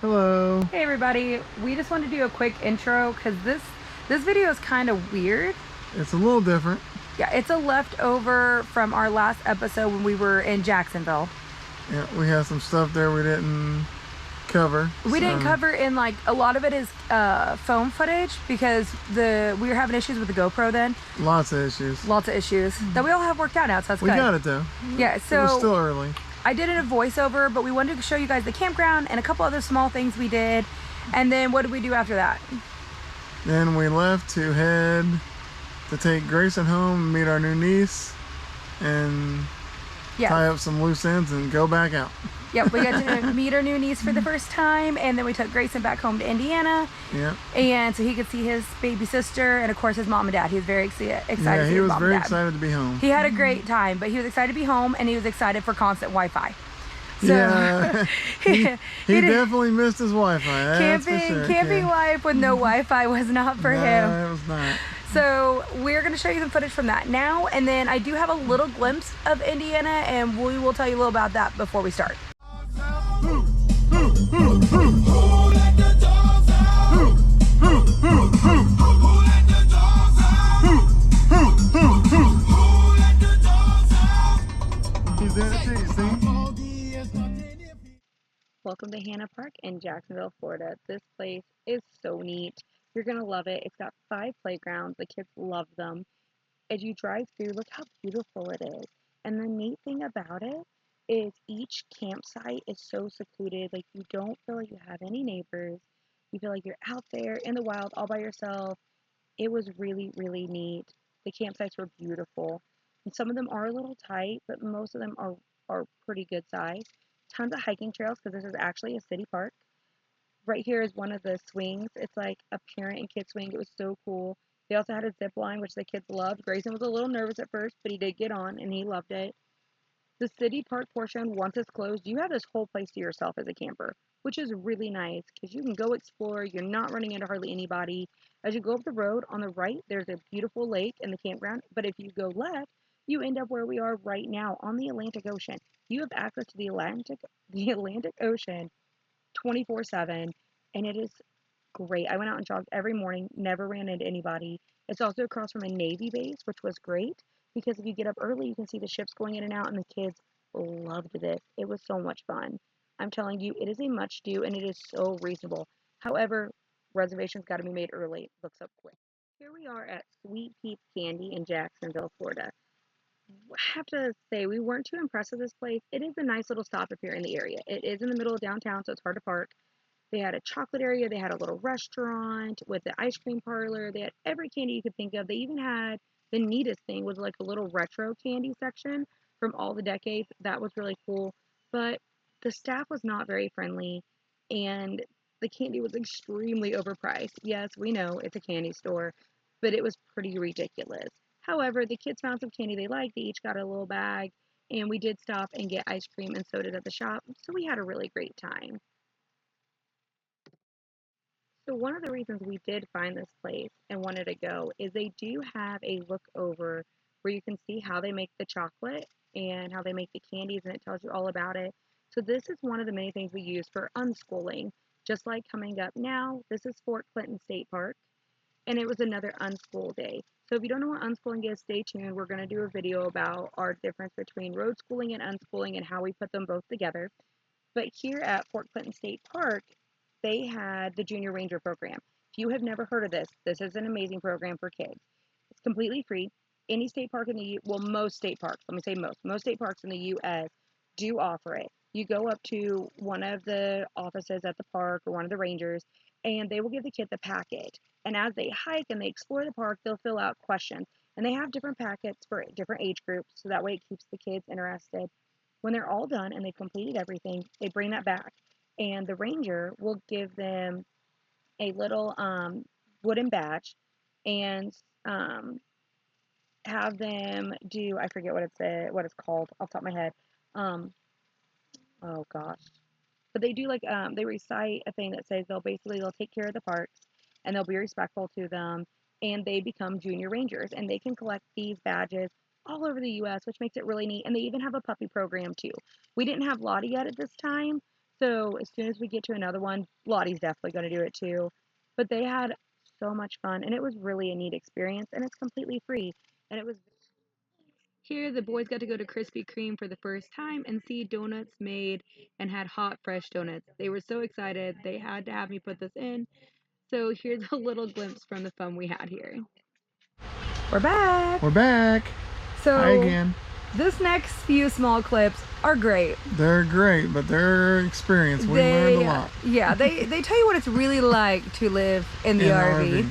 Hello. Hey everybody, we just wanted to do a quick intro because this video is kind of weird. It's a little different. Yeah, it's a leftover from our last episode when we were in Jacksonville. Yeah, we have some stuff there we didn't cover. We didn't cover in, like, a lot of it is phone footage because we were having issues with the GoPro then. Lots of issues. Lots of issues that we all have worked out now, so that's good. We got it though. Yeah, so it was still early. I did it a voiceover, but we wanted to show you guys the campground and a couple other small things we did. And then what did we do after that? Then we left to head to take Grayson home and meet our new niece and tie up some loose ends and go back out. Yep, we got to meet our new niece for the first time, and then we took Grayson back home to Indiana. Yeah. And so he could see his baby sister and, of course, his mom and dad. He was very excited to see his mom and dad. Yeah, he was very excited to be home. He had a great time, but he was excited to be home, and he was excited for constant Wi-Fi. So, yeah, he definitely missed his Wi-Fi. Camping life with no Wi-Fi was not for him. No, it was not. So we're going to show you some footage from that now, and then I do have a little glimpse of Indiana, and we will tell you a little about that before we start. He's there too, see? Welcome to Hanna Park in Jacksonville, Florida. This place is so neat. You're going to love it. It's got 5 playgrounds. The kids love them. As you drive through, look how beautiful it is. And the neat thing about it is each campsite is so secluded. Like, you don't feel like you have any neighbors. You feel like you're out there in the wild all by yourself. It was really, really neat. The campsites were beautiful. And some of them are a little tight, but most of them are pretty good size. Tons of hiking trails because this is actually a city park. Right here is one of the swings. It's like a parent and kid swing. It was so cool. They also had a zip line, which the kids loved. Grayson was a little nervous at first, but he did get on and he loved it. The city park portion, once it's closed, you have this whole place to yourself as a camper, which is really nice because you can go explore. You're not running into hardly anybody. As you go up the road, on the right, there's a beautiful lake in the campground. But if you go left, you end up where we are right now on the Atlantic Ocean. You have access to the Atlantic Ocean 24/7, and it is great. I went out and jogged every morning, never ran into anybody. It's also across from a Navy base, which was great because if you get up early, you can see the ships going in and out, and the kids loved this. It was so much fun. I'm telling you, it is a much do, and it is so reasonable. However, reservations got to be made early. Books up quick. Here we are at Sweet Pete's Candy in Jacksonville, Florida. I have to say, we weren't too impressed with this place. It is a nice little stop if you're in the area. It is in the middle of downtown, so it's hard to park. They had a chocolate area. They had a little restaurant with the ice cream parlor. They had every candy you could think of. They even had the neatest thing was like a little retro candy section from all the decades. That was really cool. But the staff was not very friendly, and the candy was extremely overpriced. Yes, we know it's a candy store, but it was pretty ridiculous. However, the kids found some candy they liked. They each got a little bag, and we did stop and get ice cream and sodas at the shop. So we had a really great time. So one of the reasons we did find this place and wanted to go is they do have a look over where you can see how they make the chocolate and how they make the candies, and it tells you all about it. So this is one of the many things we use for unschooling. Just like coming up now, this is Fort Clinton State Park, and it was another unschool day. So if you don't know what unschooling is, stay tuned. We're going to do a video about our difference between road schooling and unschooling and how we put them both together. But here at Fort Clinton State Park, they had the Junior Ranger program. If you have never heard of this, this is an amazing program for kids. It's completely free. Any state park in the well, most state parks, let me say most state parks in the U.S. do offer it. You go up to one of the offices at the park or one of the rangers, and they will give the kid the packet. And as they hike and they explore the park, they'll fill out questions. And they have different packets for different age groups, so that way it keeps the kids interested. When they're all done and they've completed everything, they bring that back, and the ranger will give them a little wooden badge and have them do, I forget what it's called off the top of my head. Oh gosh. But they do like they recite a thing that says they'll take care of the parks and they'll be respectful to them, and they become junior rangers, and they can collect these badges all over the US, which makes it really neat. And they even have a puppy program too. We didn't have Lottie yet at this time, So as soon as we get to another one, Lottie's definitely going to do it too. But they had so much fun, and it was really a neat experience, and it's completely free. And it was here the boys got to go to Krispy Kreme for the first time and see donuts made and had hot, fresh donuts. They were so excited. They had to have me put this in. So here's a little glimpse from the fun we had here. We're back. We're back. So hi again. This next few small clips are great. They're great, but they're experience. We learned a lot. Yeah, they tell you what it's really like to live in the RV.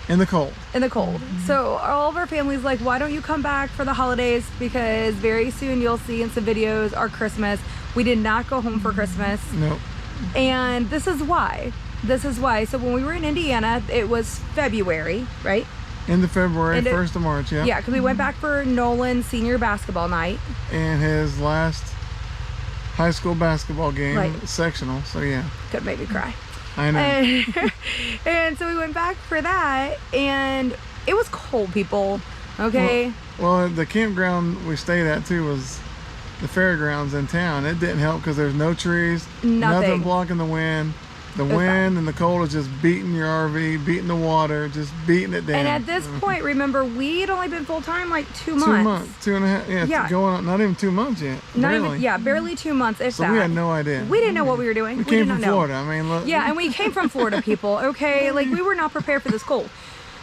In the cold. In the cold. So all of our family's like, why don't you come back for the holidays? Because very soon you'll see in some videos our Christmas. We did not go home for Christmas. Nope. And this is why. This is why. So when we were in Indiana, it was February, right? End of February, 1st of March, yeah. Yeah, because we went back for Nolan's senior basketball night. And his last high school basketball game, sectional, so yeah. Could make me cry. I know. And so we went back for that, and it was cold, people, okay? Well, the campground we stayed at, too, was the fairgrounds in town. It didn't help because there's no trees, nothing blocking the wind. The wind and the cold is just beating your RV, beating the water, just beating it down. And at this point, remember, we'd only been full-time like 2 months. 2 months, 2.5, yeah. Going on, not even 2 months yet. Barely 2 months, if so that. we had no idea. We didn't know what we were doing. We came from Florida, I mean, look. Yeah, and we came from Florida, people, okay? Like, we were not prepared for this cold.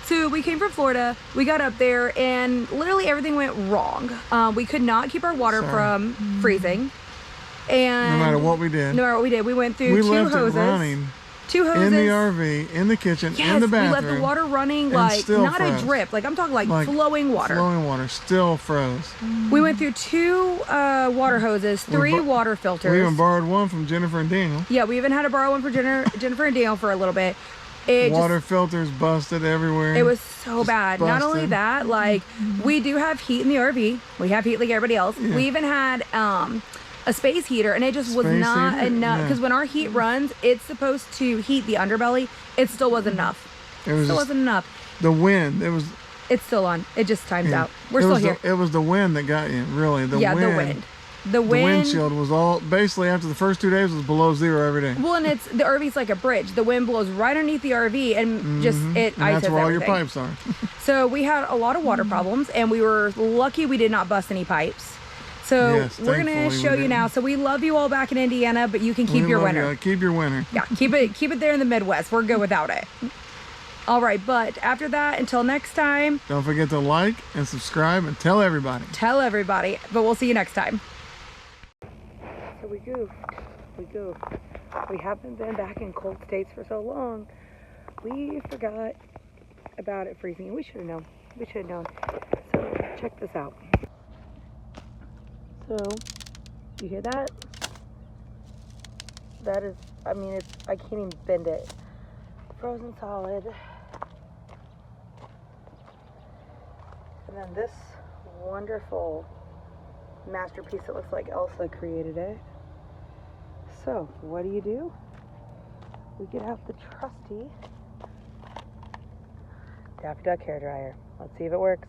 So we came from Florida, we got up there, and literally everything went wrong. We could not keep our water from freezing. And no matter what we did. No matter what we did. We went through two hoses. It running. 2 hoses. In the RV, in the kitchen, in the bathroom. We let the water running, like, not a drip. Like, I'm talking like flowing water. Flowing water, still froze. We went through 2 water hoses, 3 water filters. We even borrowed one from Jennifer and Daniel. Yeah, we even had to borrow one for Jennifer and Daniel for a little bit. Water filters busted everywhere. It was so bad. Busted. Not only that, like, we do have heat in the RV. We have heat like everybody else. Yeah. We even had a space heater, and it just was not enough, because when our heat runs, it's supposed to heat the underbelly. It still wasn't enough. It still wasn't enough. The wind, it's still on. It just times out. We're still here. It was the wind that got you, really. The wind. The windshield was all, basically after the first 2 days, was below 0 every day. Well, and the RV's like a bridge. The wind blows right underneath the RV, and just it and that's where all your pipes are. So we had a lot of water problems, and we were lucky we did not bust any pipes. So we're going to show you now. So we love you all back in Indiana, but you can keep your winter. Keep your winter. Yeah, keep it there in the Midwest. We're good without it. All right, but after that, until next time. Don't forget to like and subscribe and tell everybody. Tell everybody, but we'll see you next time. So we goofed. We haven't been back in cold states for so long. We forgot about it freezing, and we should have known. So check this out. So, you hear that? That is, I mean, I can't even bend it. Frozen solid. And then this wonderful masterpiece that looks like Elsa created it. So, what do? We get out the trusty Daffy Duck hairdryer. Let's see if it works.